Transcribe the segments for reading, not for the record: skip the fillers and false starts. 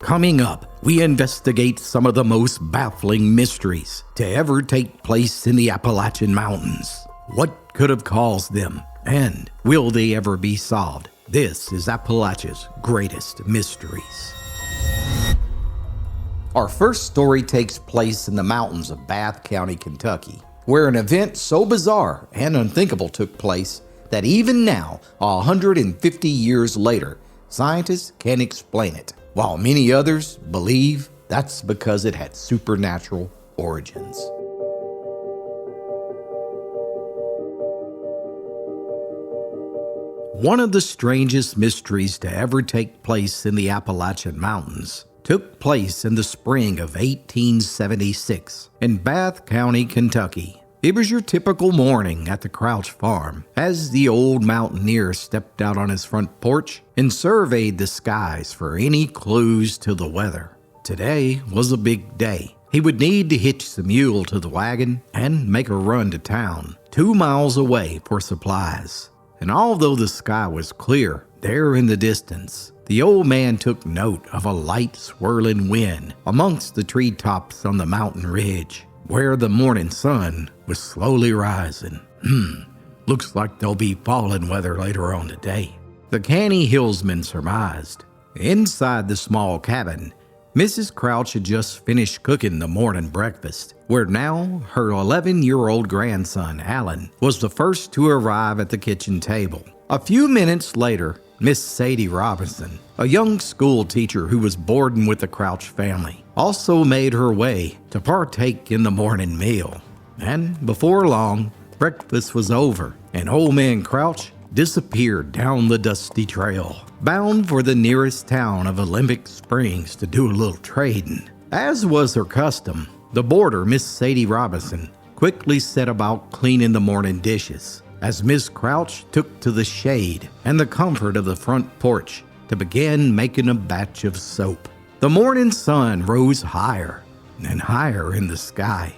Coming up, we investigate some of the most baffling mysteries to ever take place in the Appalachian Mountains. What could have caused them, and will they ever be solved? This is Appalachia's greatest mysteries. Our first story takes place in the mountains of Bath County, Kentucky, where an event so bizarre and unthinkable took place that even now, 150 years later, scientists can't explain it, while many others believe that's because it had supernatural origins. One of the strangest mysteries to ever take place in the Appalachian Mountains took place in the spring of 1876 in Bath County, Kentucky. It was your typical morning at the Crouch farm as the old mountaineer stepped out on his front porch and surveyed the skies for any clues to the weather. Today was a big day. He would need to hitch the mule to the wagon and make a run to town, 2 miles away for supplies. And although the sky was clear, there in the distance, the old man took note of a light swirling wind amongst the treetops on the mountain ridge, where the morning sun was slowly rising. Looks like there'll be falling weather later on today, the canny hillsman surmised. Inside the small cabin, Mrs. Crouch had just finished cooking the morning breakfast, where now her 11-year-old grandson, Alan, was the first to arrive at the kitchen table. A few minutes later, Miss Sadie Robinson, a young school teacher who was boarding with the Crouch family, also made her way to partake in the morning meal. And before long, breakfast was over, and old man Crouch disappeared down the dusty trail, bound for the nearest town of Olympic Springs to do a little trading. As was her custom, the boarder, Miss Sadie Robinson, quickly set about cleaning the morning dishes, as Miss Crouch took to the shade and the comfort of the front porch to begin making a batch of soap. The morning sun rose higher and higher in the sky,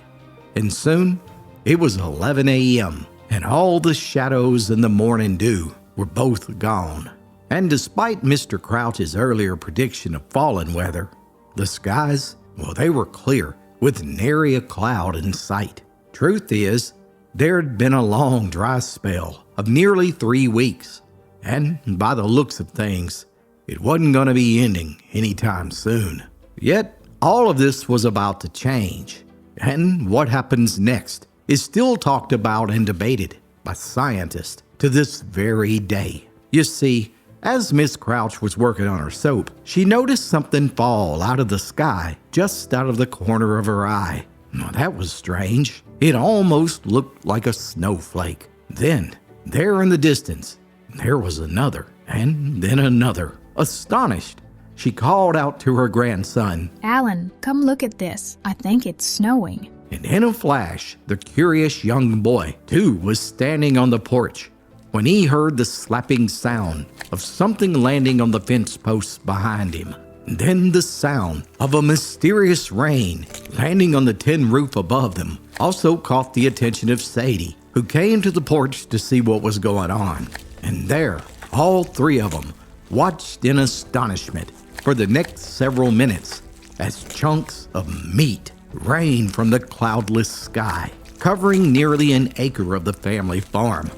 and soon it was 11 a.m., and all the shadows and the morning dew were both gone. And despite Mr. Crouch's earlier prediction of fallen weather, the skies, well, they were clear with nary a cloud in sight. Truth is, there had been a long dry spell of nearly 3 weeks, and by the looks of things, it wasn't going to be ending anytime soon. Yet, all of this was about to change, and what happens next is still talked about and debated by scientists to this very day. You see, as Miss Crouch was working on her soap, she noticed something fall out of the sky just out of the corner of her eye. Now, that was strange. It almost looked like a snowflake. Then, there in the distance, there was another, and then another. Astonished, she called out to her grandson, "Alan, come look at this. I think it's snowing." And in a flash, the curious young boy, too, was standing on the porch when he heard the slapping sound of something landing on the fence posts behind him. Then the sound of a mysterious rain landing on the tin roof above them also caught the attention of Sadie, who came to the porch to see what was going on. And there, all 3 of them watched in astonishment for the next several minutes as chunks of meat rained from the cloudless sky, covering nearly an acre of the family farm.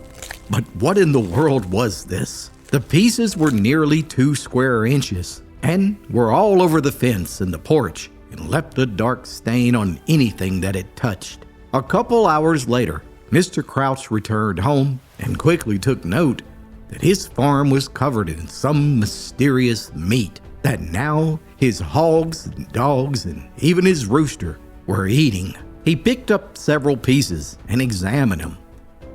But what in the world was this? The pieces were nearly 2 square inches and were all over the fence and the porch and left a dark stain on anything that it touched. A couple hours later, Mr. Crouch returned home and quickly took note that his farm was covered in some mysterious meat that now his hogs and dogs and even his rooster were eating. He picked up several pieces and examined them.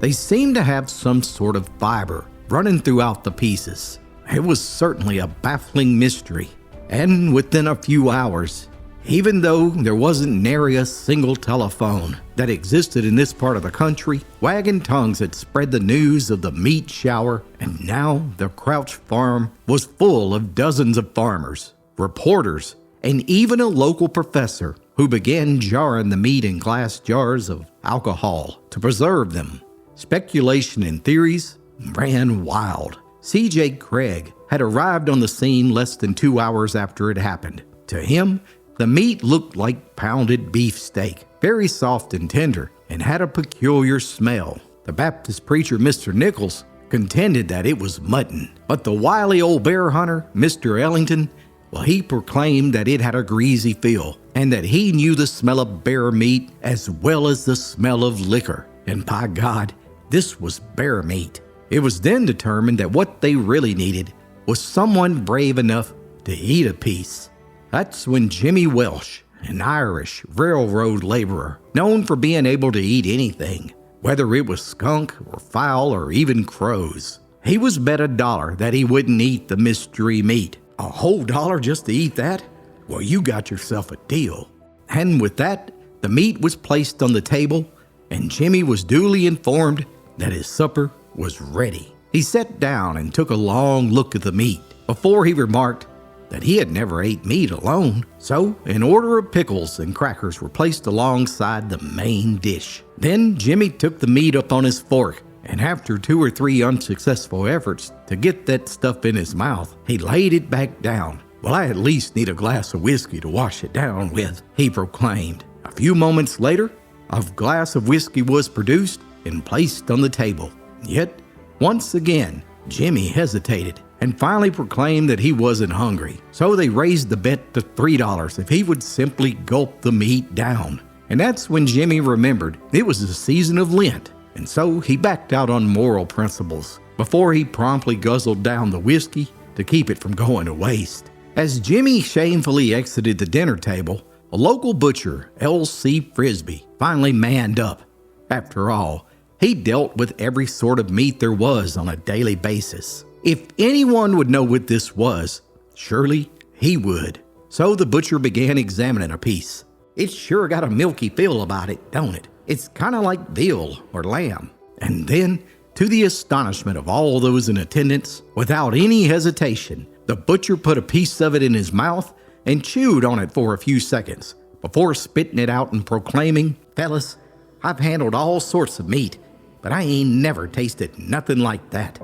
They seemed to have some sort of fiber running throughout the pieces. It was certainly a baffling mystery. And within a few hours, even though there wasn't nary a single telephone that existed in this part of the country, wagon tongues had spread the news of the meat shower, and now the Crouch farm was full of dozens of farmers, reporters, and even a local professor who began jarring the meat in glass jars of alcohol to preserve them. Speculation and theories ran wild. C.J. Craig had arrived on the scene less than 2 hours after it happened. To him, the meat looked like pounded beefsteak, very soft and tender, and had a peculiar smell. The Baptist preacher, Mr. Nichols, contended that it was mutton, but the wily old bear hunter, Mr. Ellington, well, he proclaimed that it had a greasy feel, and that he knew the smell of bear meat as well as the smell of liquor. And by God, this was bear meat. It was then determined that what they really needed was someone brave enough to eat a piece. That's when Jimmy Welsh, an Irish railroad laborer, known for being able to eat anything, whether it was skunk or fowl or even crows. He was bet $1 that he wouldn't eat the mystery meat. A whole $1 just to eat that? Well, you got yourself a deal. And with that, the meat was placed on the table, and Jimmy was duly informed that his supper was ready. He sat down and took a long look at the meat before he remarked that he had never ate meat alone. So an order of pickles and crackers were placed alongside the main dish. Then Jimmy took the meat up on his fork, and after 2 or 3 unsuccessful efforts to get that stuff in his mouth, he laid it back down. "Well, I at least need a glass of whiskey to wash it down with," he proclaimed. A few moments later, a glass of whiskey was produced and placed on the table. Yet, once again, Jimmy hesitated and finally proclaimed that he wasn't hungry. So they raised the bet to $3 if he would simply gulp the meat down. And that's when Jimmy remembered it was the season of Lent, and so he backed out on moral principles before he promptly guzzled down the whiskey to keep it from going to waste. As Jimmy shamefully exited the dinner table, a local butcher, L.C. Frisbee, finally manned up. After all, he dealt with every sort of meat there was on a daily basis. If anyone would know what this was, surely he would. So the butcher began examining a piece. "It's sure got a milky feel about it, don't it? It's kind of like veal or lamb." And then, to the astonishment of all those in attendance, without any hesitation, the butcher put a piece of it in his mouth and chewed on it for a few seconds before spitting it out and proclaiming, "Fellas, I've handled all sorts of meat, but I ain't never tasted nothing like that."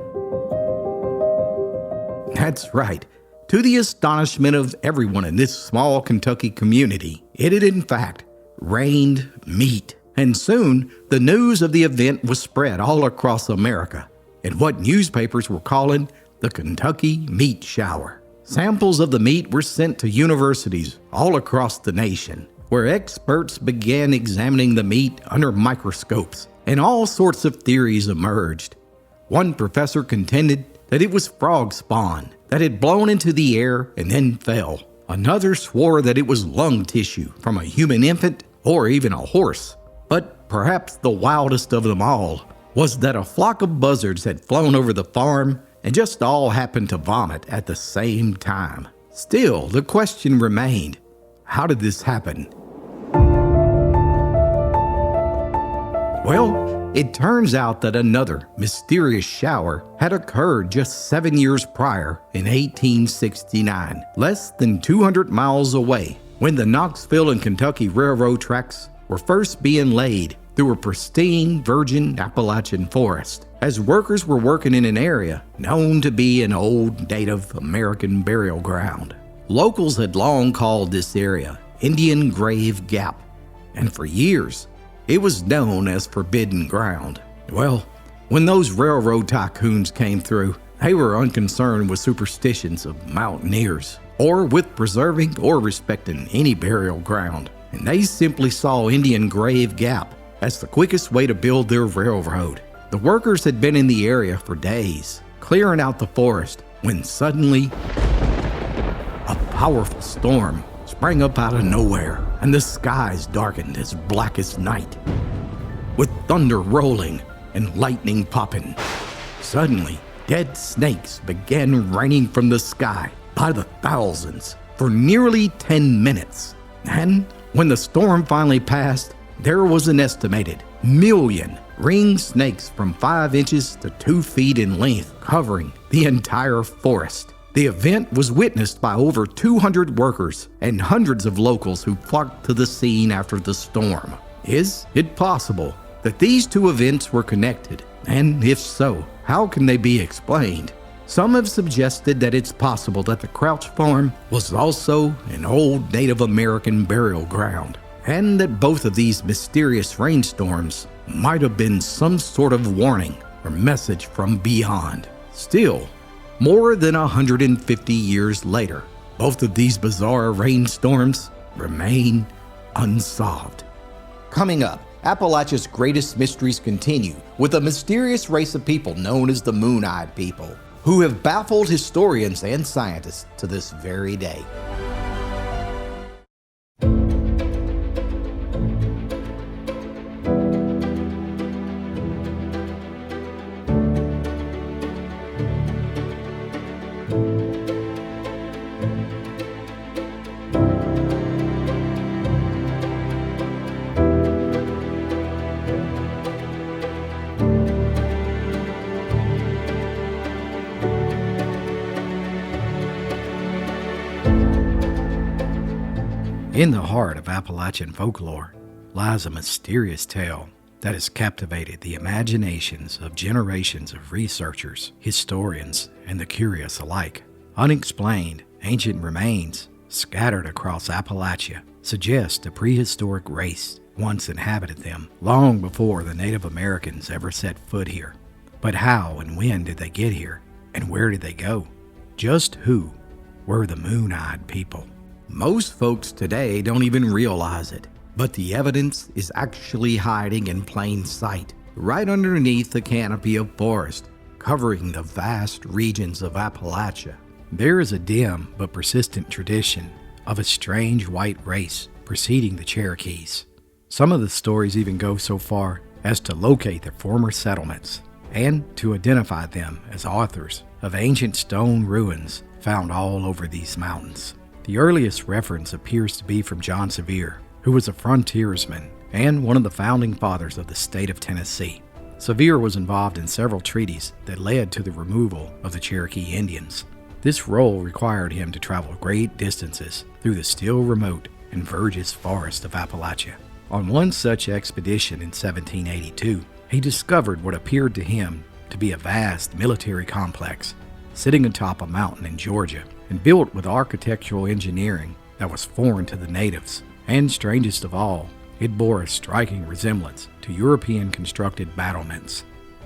That's right. To the astonishment of everyone in this small Kentucky community, it had in fact rained meat. And soon, the news of the event was spread all across America in what newspapers were calling the Kentucky Meat Shower. Samples of the meat were sent to universities all across the nation, where experts began examining the meat under microscopes, and all sorts of theories emerged. One professor contended that it was frog spawn that had blown into the air and then fell. Another swore that it was lung tissue from a human infant or even a horse. But perhaps the wildest of them all was that a flock of buzzards had flown over the farm and just all happened to vomit at the same time. Still, the question remained, how did this happen? Well, it turns out that another mysterious shower had occurred just 7 years prior in 1869, less than 200 miles away, when the Knoxville and Kentucky Railroad tracks were first being laid through a pristine virgin Appalachian forest, as workers were working in an area known to be an old Native American burial ground. Locals had long called this area Indian Grave Gap, and for years, it was known as Forbidden Ground. Well, when those railroad tycoons came through, they were unconcerned with superstitions of mountaineers, or with preserving or respecting any burial ground, and they simply saw Indian Grave Gap as the quickest way to build their railroad. The workers had been in the area for days, clearing out the forest, when suddenly a powerful storm sprang up out of nowhere, and the skies darkened as black as night, with thunder rolling and lightning popping. Suddenly, dead snakes began raining from the sky by the thousands for nearly 10 minutes. And when the storm finally passed, there was an estimated 1 million ringed snakes from 5 inches to 2 feet in length covering the entire forest. The event was witnessed by over 200 workers and hundreds of locals who flocked to the scene after the storm. Is it possible that these two events were connected? And if so, how can they be explained? Some have suggested that it's possible that the Crouch Farm was also an old Native American burial ground, and that both of these mysterious rainstorms might have been some sort of warning or message from beyond. Still, more than 150 years later, both of these bizarre rainstorms remain unsolved. Coming up, Appalachia's greatest mysteries continue with a mysterious race of people known as the Moonyed people, who have baffled historians and scientists to this very day. In the heart of Appalachian folklore lies a mysterious tale that has captivated the imaginations of generations of researchers, historians, and the curious alike. Unexplained, ancient remains scattered across Appalachia suggest a prehistoric race once inhabited them long before the Native Americans ever set foot here. But how and when did they get here, and where did they go? Just who were the Moonyed people? Most folks today don't even realize it, but the evidence is actually hiding in plain sight, right underneath the canopy of forest, covering the vast regions of Appalachia. There is a dim but persistent tradition of a strange white race preceding the Cherokees. Some of the stories even go so far as to locate their former settlements and to identify them as authors of ancient stone ruins found all over these mountains. The earliest reference appears to be from John Sevier, who was a frontiersman and one of the founding fathers of the state of Tennessee. Sevier was involved in several treaties that led to the removal of the Cherokee Indians. This role required him to travel great distances through the still remote and vergeous forest of Appalachia. On one such expedition in 1782, he discovered what appeared to him to be a vast military complex sitting atop a mountain in Georgia, and built with architectural engineering that was foreign to the natives. And strangest of all, it bore a striking resemblance to European constructed battlements.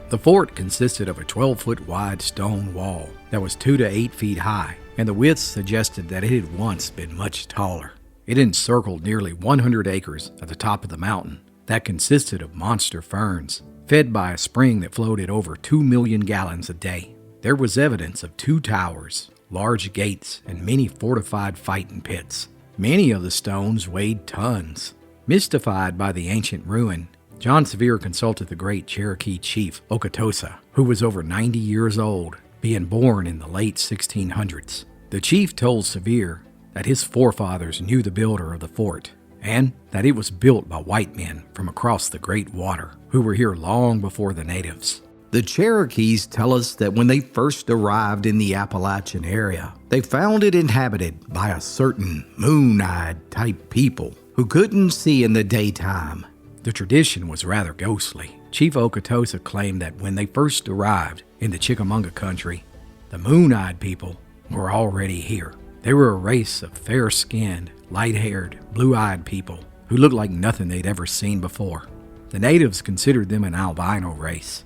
The fort consisted of a 12-foot wide stone wall that was 2 to 8 feet high, and the width suggested that it had once been much taller. It encircled nearly 100 acres at the top of the mountain that consisted of monster ferns, fed by a spring that flowed at over 2 million gallons a day. There was evidence of 2 towers, large gates, and many fortified fighting pits. Many of the stones weighed tons. Mystified by the ancient ruin, John Sevier consulted the great Cherokee chief Okatosa, who was over 90 years old, being born in the late 1600s. The chief told Sevier that his forefathers knew the builder of the fort, and that it was built by white men from across the great water, who were here long before the natives. The Cherokees tell us that when they first arrived in the Appalachian area, they found it inhabited by a certain Moonyed type people who couldn't see in the daytime. The tradition was rather ghostly. Chief Okatosa claimed that when they first arrived in the Chickamauga country, the Moonyed people were already here. They were a race of fair-skinned, light-haired, blue-eyed people who looked like nothing they'd ever seen before. The natives considered them an albino race.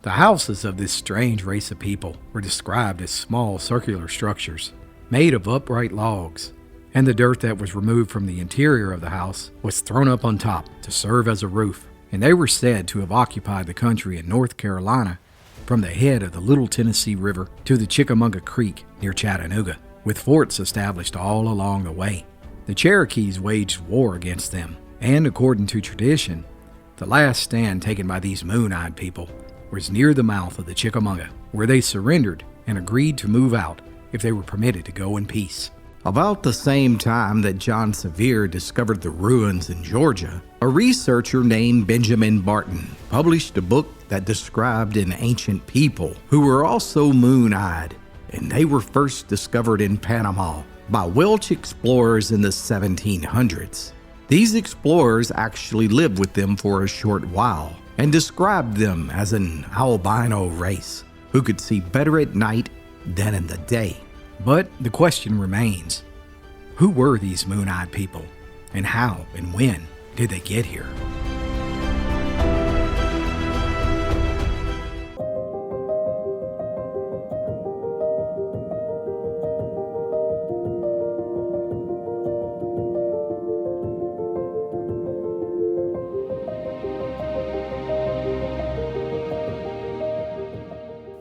The houses of this strange race of people were described as small circular structures made of upright logs, and the dirt that was removed from the interior of the house was thrown up on top to serve as a roof, and they were said to have occupied the country in North Carolina from the head of the Little Tennessee River to the Chickamauga Creek near Chattanooga, with forts established all along the way. The Cherokees waged war against them, and according to tradition, the last stand taken by these Moonyed people was near the mouth of the Chickamauga, where they surrendered and agreed to move out if they were permitted to go in peace. About the same time that John Sevier discovered the ruins in Georgia, a researcher named Benjamin Barton published a book that described an ancient people who were also moon-eyed, and they were first discovered in Panama by Welsh explorers in the 1700s. These explorers actually lived with them for a short while and described them as an albino race who could see better at night than in the day. But the question remains, who were these Moonyed people, and how and when did they get here?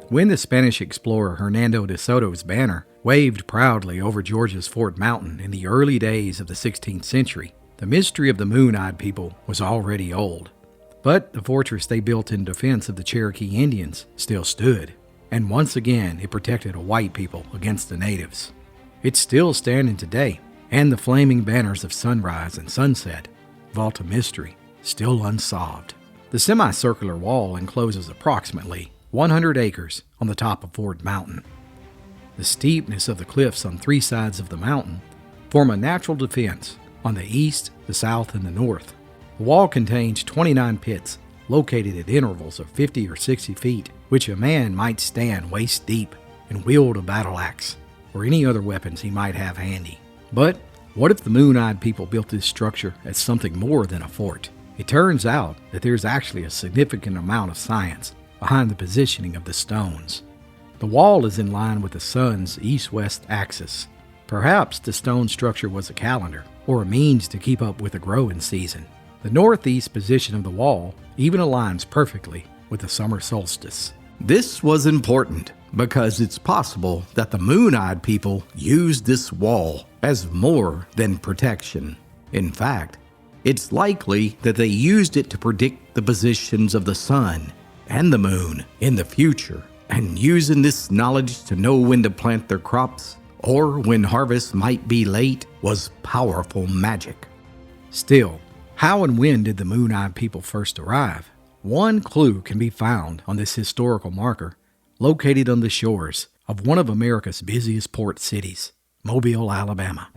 When the Spanish explorer Hernando de Soto's banner waved proudly over Georgia's Fort Mountain in the early days of the 16th century, the mystery of the Moonyed people was already old. But the fortress they built in defense of the Cherokee Indians still stood, and once again it protected a white people against the natives. It's still standing today, and the flaming banners of sunrise and sunset vault a mystery still unsolved. The semicircular wall encloses approximately 100 acres on the top of Fort Mountain. The steepness of the cliffs on three sides of the mountain form a natural defense on the east, the south, and the north. The wall contains 29 pits located at intervals of 50 or 60 feet, which a man might stand waist deep and wield a battle axe or any other weapons he might have handy. But what if the Moonyed people built this structure as something more than a fort? It turns out that there's actually a significant amount of science behind the positioning of the stones. The wall is in line with the sun's east-west axis. Perhaps the stone structure was a calendar, or a means to keep up with the growing season. The northeast position of the wall even aligns perfectly with the summer solstice. This was important because it's possible that the Moonyed people used this wall as more than protection. In fact, it's likely that they used it to predict the positions of the sun and the moon in the future, and using this knowledge to know when to plant their crops or when harvest might be late was powerful magic. Still, how and when did the Moonyed people first arrive? One clue can be found on this historical marker located on the shores of one of America's busiest port cities, Mobile, Alabama.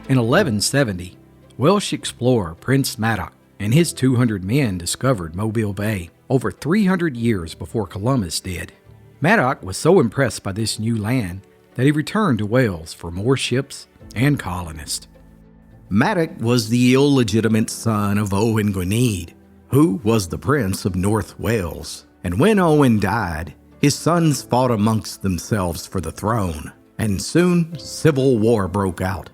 In 1170, Welsh explorer Prince Madoc and his 200 men discovered Mobile Bay over 300 years before Columbus did. Madoc was so impressed by this new land that he returned to Wales for more ships and colonists. Madoc was the illegitimate son of Owen Gwynedd, who was the Prince of North Wales. And when Owen died, his sons fought amongst themselves for the throne, and soon civil war broke out.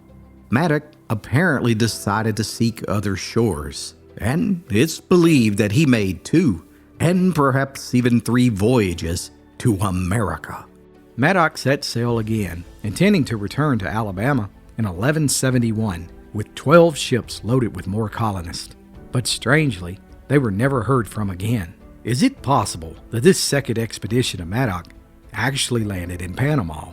Madoc apparently decided to seek other shores, and it's believed that he made 2 and perhaps even 3 voyages to America. Madoc set sail again, intending to return to Alabama in 1171 with 12 ships loaded with more colonists. But strangely, they were never heard from again. Is it possible that this second expedition of Madoc actually landed in Panama,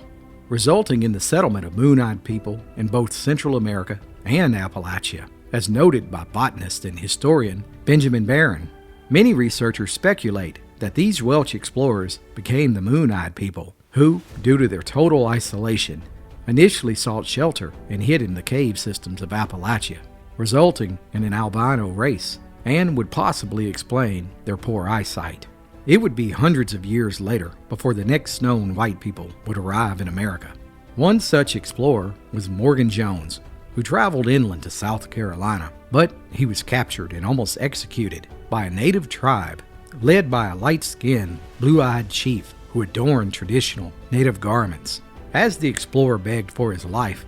resulting in the settlement of Moonyed people in both Central America and Appalachia, as noted by botanist and historian Benjamin Barron? Many researchers speculate that these Welsh explorers became the Moonyed people, who, due to their total isolation, initially sought shelter and hid in the cave systems of Appalachia, resulting in an albino race, and would possibly explain their poor eyesight. It would be hundreds of years later before the next known white people would arrive in America. One such explorer was Morgan Jones, who traveled inland to South Carolina, but he was captured and almost executed by a native tribe led by a light-skinned, blue-eyed chief who adorned traditional native garments. As the explorer begged for his life,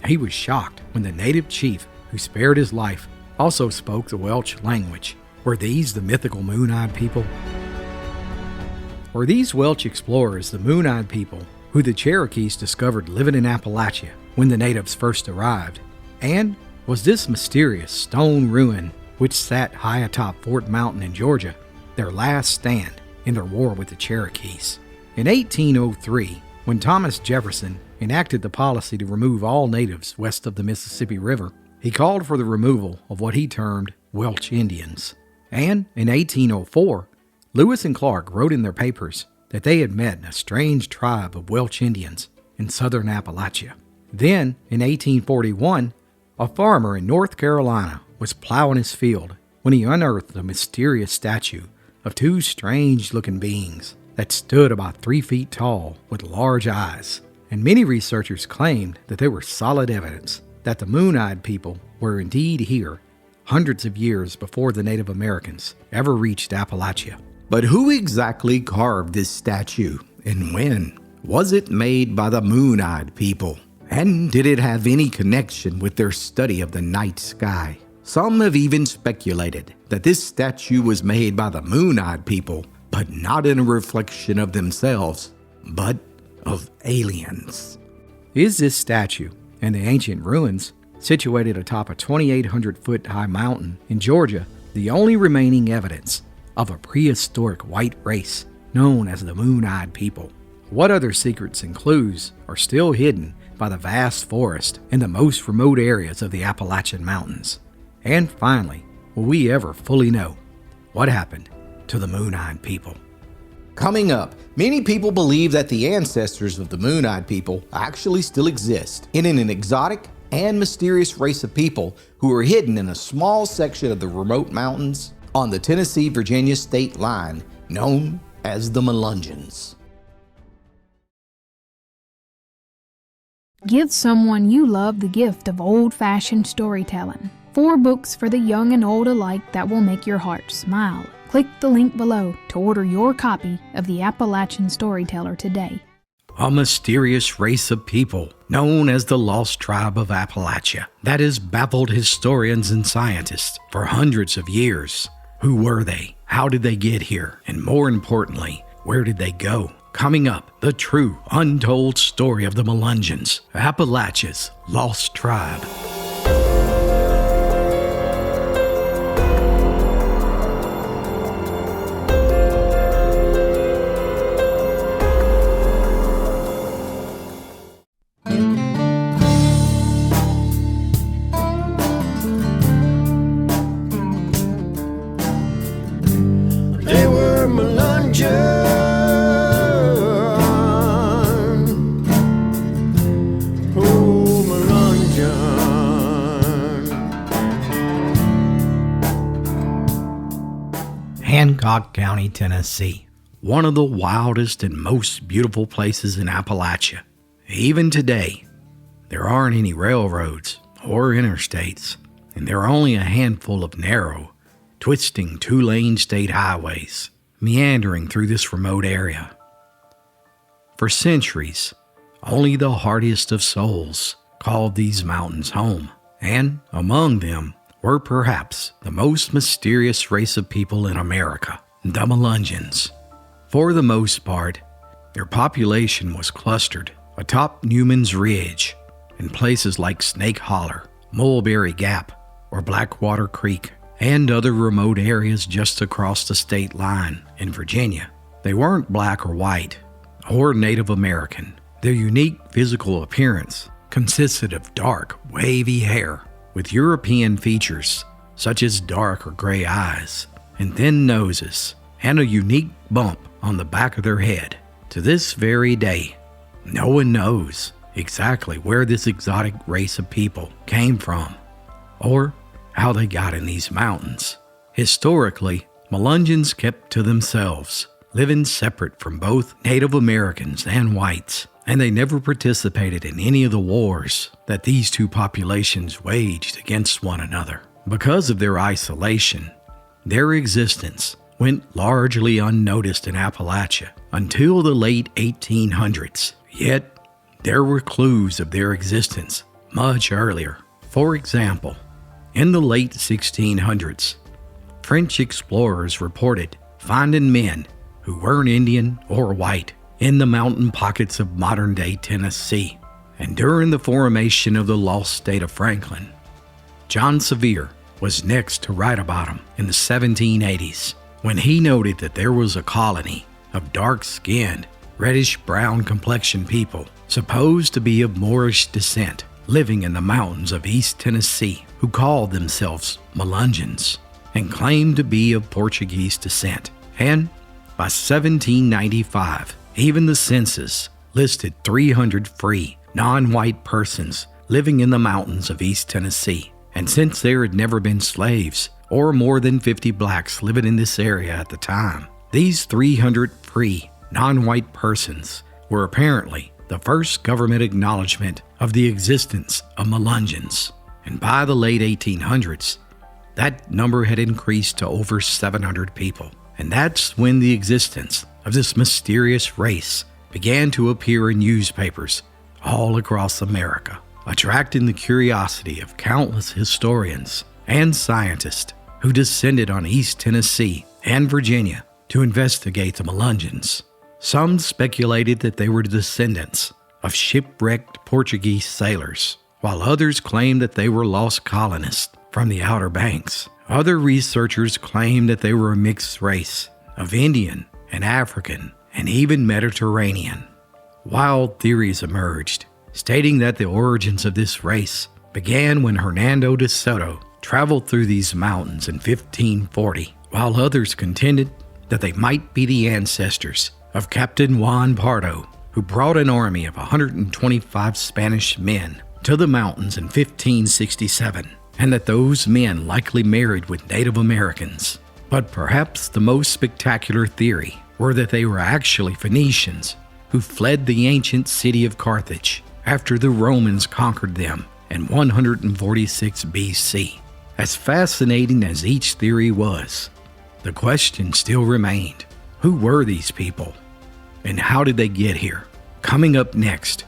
he was shocked when the native chief who spared his life also spoke the Welsh language. Were these the mythical Moonyed people? Were these Welsh explorers the Moonyed people who the Cherokees discovered living in Appalachia when the natives first arrived? And was this mysterious stone ruin, which sat high atop Fort Mountain in Georgia, their last stand in their war with the Cherokees? In 1803, when Thomas Jefferson enacted the policy to remove all natives west of the Mississippi River, he called for the removal of what he termed Welsh Indians. And in 1804, Lewis and Clark wrote in their papers that they had met a strange tribe of Welsh Indians in southern Appalachia. Then, in 1841, a farmer in North Carolina was plowing his field when he unearthed a mysterious statue of two strange-looking beings that stood about 3 feet tall with large eyes. And many researchers claimed that they were solid evidence that the Moonyed people were indeed here hundreds of years before the Native Americans ever reached Appalachia. But who exactly carved this statue and when? Was it made by the Moonyed people? And did it have any connection with their study of the night sky? Some have even speculated that this statue was made by the Moonyed people, but not in a reflection of themselves, but of aliens. Is this statue and the ancient ruins situated atop a 2,800-foot-high mountain in Georgia the only remaining evidence of a prehistoric white race known as the Moonyed people? What other secrets and clues are still hidden by the vast forest in the most remote areas of the Appalachian Mountains? And finally, will we ever fully know what happened to the Moonyed people? Coming up, many people believe that the ancestors of the Moonyed people actually still exist in an exotic and mysterious race of people who are hidden in a small section of the remote mountains on the Tennessee-Virginia state line known as the Melungeons. Give someone you love the gift of old-fashioned storytelling. 4 books for the young and old alike that will make your heart smile. Click the link below to order your copy of the Appalachian Storyteller today. A mysterious race of people known as the Lost Tribe of Appalachia that has baffled historians and scientists for hundreds of years. Who were they? How did they get here? And more importantly, where did they go? Coming up, the true, untold story of the Melungeons, Appalachia's Lost Tribe. They were Melungeon. Oh, Melungeon. Hancock County, Tennessee, one of the wildest and most beautiful places in Appalachia. Even today, there aren't any railroads or interstates, and there are only a handful of narrow, twisting 2-lane state highways meandering through this remote area. For centuries, only the hardiest of souls called these mountains home, and among them were perhaps the most mysterious race of people in America, the Melungeons. For the most part, their population was clustered atop Newman's Ridge in places like Snake Holler, Mulberry Gap, or Blackwater Creek, and other remote areas just across the state line in Virginia. They weren't black or white or Native American. Their unique physical appearance consisted of dark, wavy hair with European features such as dark or gray eyes and thin noses and a unique bump on the back of their head. To this very day, no one knows exactly where this exotic race of people came from or how they got in these mountains. Historically, Melungeons kept to themselves, living separate from both Native Americans and whites, and they never participated in any of the wars that these two populations waged against one another. Because of their isolation, their existence went largely unnoticed in Appalachia until the late 1800s. Yet, there were clues of their existence much earlier. For example, in the late 1600s, French explorers reported finding men who weren't Indian or white in the mountain pockets of modern-day Tennessee. And during the formation of the lost state of Franklin, John Sevier was next to write about them in the 1780s when he noted that there was a colony of dark-skinned, reddish-brown complexioned people supposed to be of Moorish descent living in the mountains of East Tennessee who called themselves Melungeons and claimed to be of Portuguese descent. And by 1795, even the census listed 300 free non-white persons living in the mountains of East Tennessee. And since there had never been slaves or more than 50 blacks living in this area at the time, these 300 free, non-white persons were apparently the first government acknowledgement of the existence of Melungeons. And by the late 1800s, that number had increased to over 700 people. And that's when the existence of this mysterious race began to appear in newspapers all across America, attracting the curiosity of countless historians and scientists who descended on East Tennessee and Virginia to investigate the Melungeons. Some speculated that they were descendants of shipwrecked Portuguese sailors, while others claimed that they were lost colonists from the Outer Banks. Other researchers claimed that they were a mixed race of Indian and African and even Mediterranean. Wild theories emerged, stating that the origins of this race began when Hernando de Soto traveled through these mountains in 1540, while others contended that they might be the ancestors of Captain Juan Pardo, who brought an army of 125 Spanish men to the mountains in 1567, and that those men likely married with Native Americans. But perhaps the most spectacular theory were that they were actually Phoenicians who fled the ancient city of Carthage after the Romans conquered them in 146 BC. As fascinating as each theory was, the question still remained: who were these people? And how did they get here? Coming up next,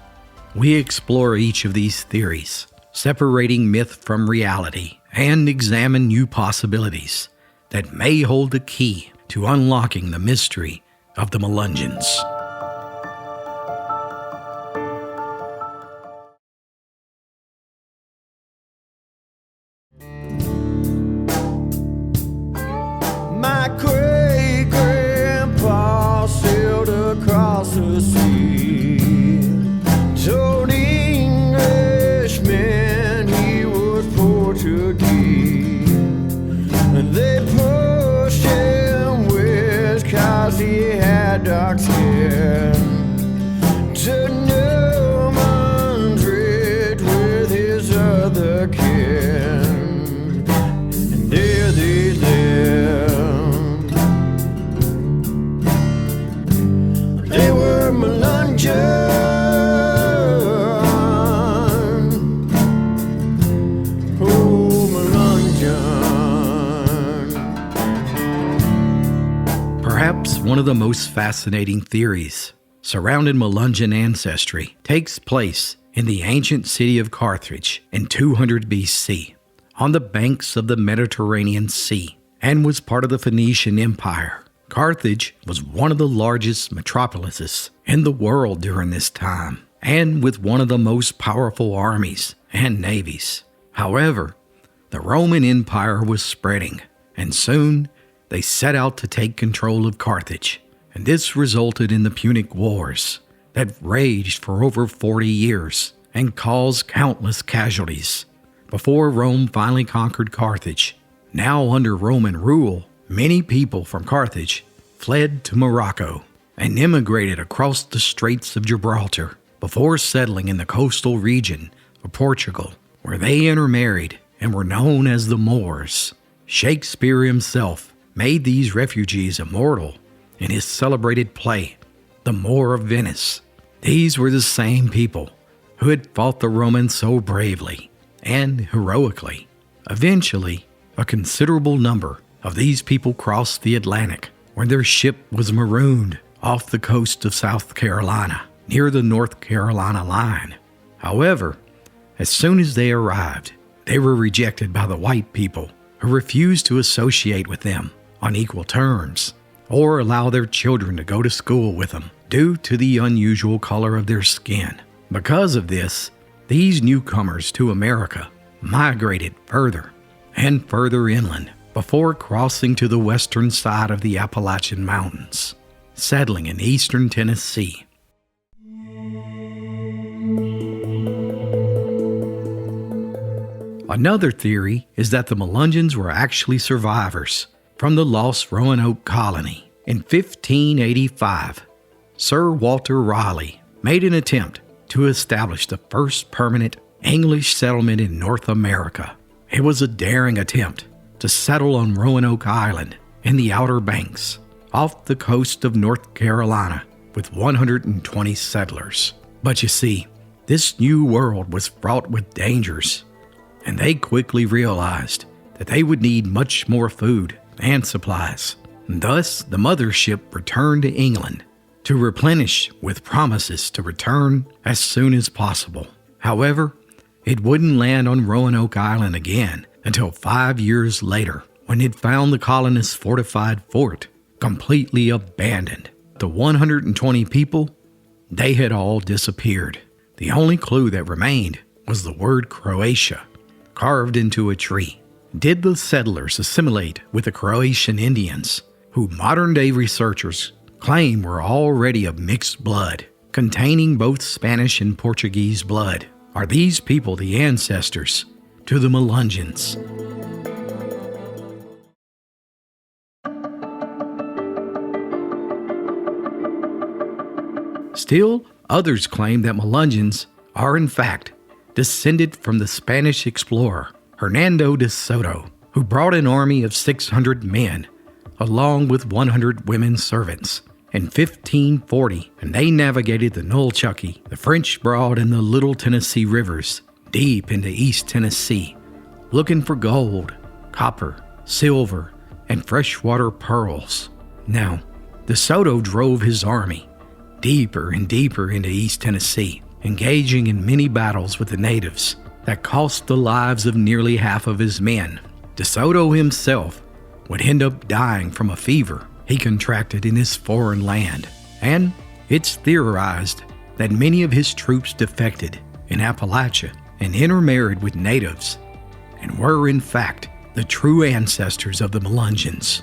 we explore each of these theories, separating myth from reality, and examine new possibilities that may hold the key to unlocking the mystery of the Melungeons. My great-grandpa sailed across the sea, told Englishmen he was Portuguese, and they pushed him west 'cause he had dark skin, to Newman's Ridge with his other kin, and there they lived. They were Melungeon. Oh, Melungeon. Perhaps one of the most fascinating theories surrounding Melungeon ancestry takes place in the ancient city of Carthage in 200 BC, on the banks of the Mediterranean Sea, and was part of the Phoenician Empire. Carthage was one of the largest metropolises in the world during this time, and with one of the most powerful armies and navies. However, the Roman Empire was spreading, and soon they set out to take control of Carthage, and this resulted in the Punic Wars that raged for over 40 years and caused countless casualties before Rome finally conquered Carthage. Now under Roman rule, many people from Carthage fled to Morocco and immigrated across the Straits of Gibraltar before settling in the coastal region of Portugal, where they intermarried and were known as the Moors. Shakespeare himself made these refugees immortal in his celebrated play, The Moor of Venice. These were the same people who had fought the Romans so bravely and heroically. Eventually, a considerable number of these people crossed the Atlantic, where their ship was marooned off the coast of South Carolina, near the North Carolina line. However, as soon as they arrived, they were rejected by the white people, who refused to associate with them on equal terms or allow their children to go to school with them due to the unusual color of their skin. Because of this, these newcomers to America migrated further and further inland before crossing to the western side of the Appalachian Mountains, settling in eastern Tennessee. Another theory is that the Melungeons were actually survivors from the lost Roanoke colony. In 1585, Sir Walter Raleigh made an attempt to establish the first permanent English settlement in North America. It was a daring attempt to settle on Roanoke Island in the Outer Banks, off the coast of North Carolina, with 120 settlers. But you see, this new world was fraught with dangers, and they quickly realized that they would need much more food and supplies. Thus, the mothership returned to England to replenish, with promises to return as soon as possible. However, it wouldn't land on Roanoke Island again until 5 years later, when it found the colonists' fortified fort completely abandoned. The 120 people, they had all disappeared. The only clue that remained was the word Croatia, carved into a tree. Did the settlers assimilate with the Croatian Indians, who modern-day researchers claim were already of mixed blood, containing both Spanish and Portuguese blood? Are these people the ancestors to the Melungeons? Still, others claim that Melungeons are in fact descended from the Spanish explorer Hernando de Soto, who brought an army of 600 men along with 100 women servants in 1540, and they navigated the Nolchucky, the French Broad, and the Little Tennessee rivers deep into East Tennessee, looking for gold, copper, silver, and freshwater pearls. Now, De Soto drove his army deeper and deeper into East Tennessee, engaging in many battles with the natives that cost the lives of nearly half of his men. De Soto himself would end up dying from a fever he contracted in his foreign land, and it's theorized that many of his troops defected in Appalachia and intermarried with natives, and were in fact the true ancestors of the Melungeons.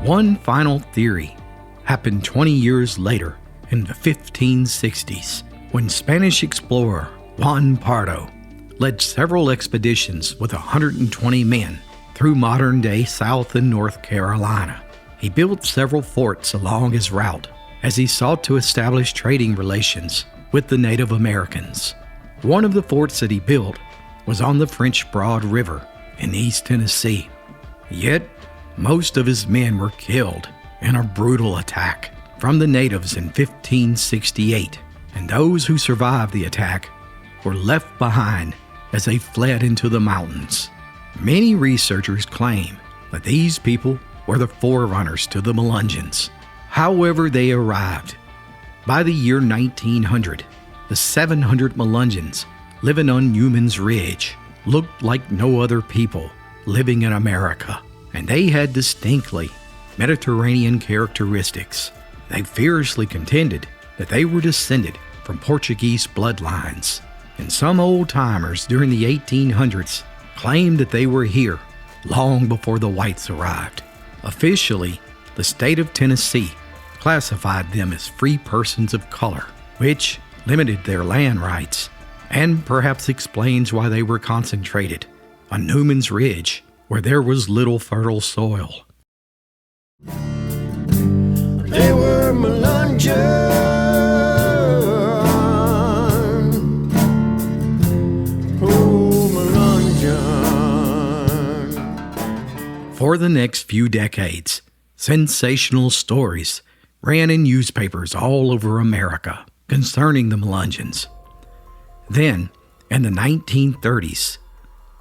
One final theory happened 20 years later in the 1560s, when Spanish explorer Juan Pardo led several expeditions with 120 men through modern-day South and North Carolina. He built several forts along his route as he sought to establish trading relations with the Native Americans. One of the forts that he built was on the French Broad River in East Tennessee. Yet, most of his men were killed in a brutal attack from the natives in 1568, and those who survived the attack were left behind as they fled into the mountains. Many researchers claim that these people were the forerunners to the Melungeons. However they arrived, by the year 1900, the 700 Melungeons living on Newman's Ridge looked like no other people living in America, and they had distinctly Mediterranean characteristics. They fiercely contended that they were descended from Portuguese bloodlines, and some old-timers during the 1800s claimed that they were here long before the whites arrived. Officially, the state of Tennessee classified them as free persons of color, which limited their land rights, and perhaps explains why they were concentrated on Newman's Ridge, where there was little fertile soil. They were Melungeon. Oh, Melungeon. For the next few decades, sensational stories ran in newspapers all over America concerning the Melungeons. Then, in the 1930s,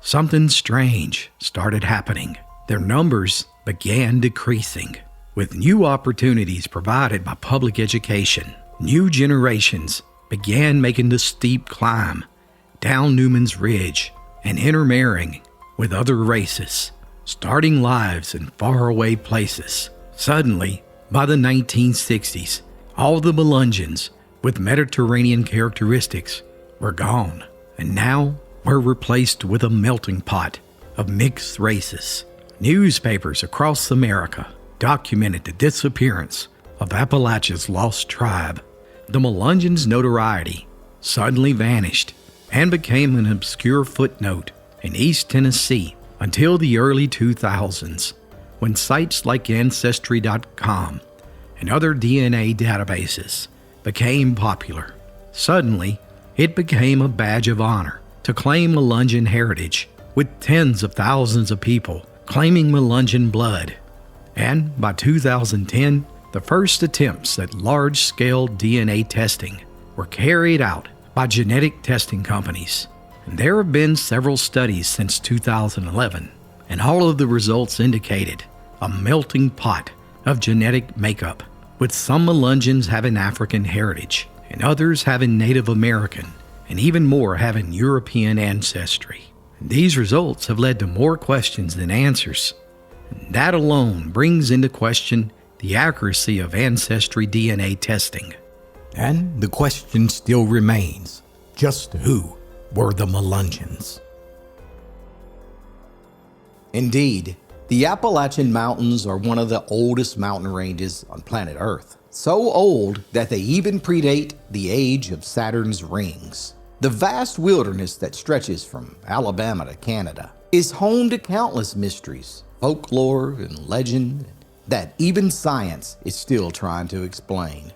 something strange started happening. Their numbers began decreasing. With new opportunities provided by public education, new generations began making the steep climb down Newman's Ridge and intermarrying with other races, starting lives in faraway places. Suddenly, by the 1960s, all the Melungeons with Mediterranean characteristics were gone, and now were replaced with a melting pot of mixed races. Newspapers across America documented the disappearance of Appalachia's lost tribe. The Melungeons' notoriety suddenly vanished and became an obscure footnote in East Tennessee until the early 2000s, when sites like Ancestry.com and other DNA databases became popular. Suddenly, it became a badge of honor to claim Melungeon heritage, with tens of thousands of people claiming Melungeon blood. And by 2010, the first attempts at large-scale DNA testing were carried out by genetic testing companies. And there have been several studies since 2011, and all of the results indicated a melting pot of genetic makeup, with some Melungeons having African heritage, and others having Native American, and even more having European ancestry. And these results have led to more questions than answers. And that alone brings into question the accuracy of ancestry DNA testing. And the question still remains, just who were the Melungeons? Indeed, the Appalachian Mountains are one of the oldest mountain ranges on planet Earth. So old that they even predate the age of Saturn's rings. The vast wilderness that stretches from Alabama to Canada is home to countless mysteries, folklore, and legend that even science is still trying to explain.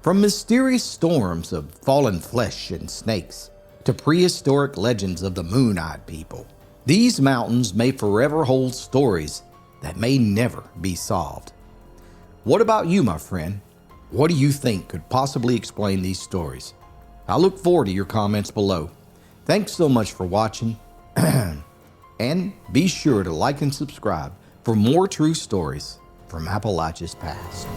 From mysterious storms of fallen flesh and snakes to prehistoric legends of the Moonyed people, these mountains may forever hold stories that may never be solved. What about you, my friend? What do you think could possibly explain these stories? I look forward to your comments below. Thanks so much for watching, and be sure to like and subscribe for more true stories from Appalachia's past.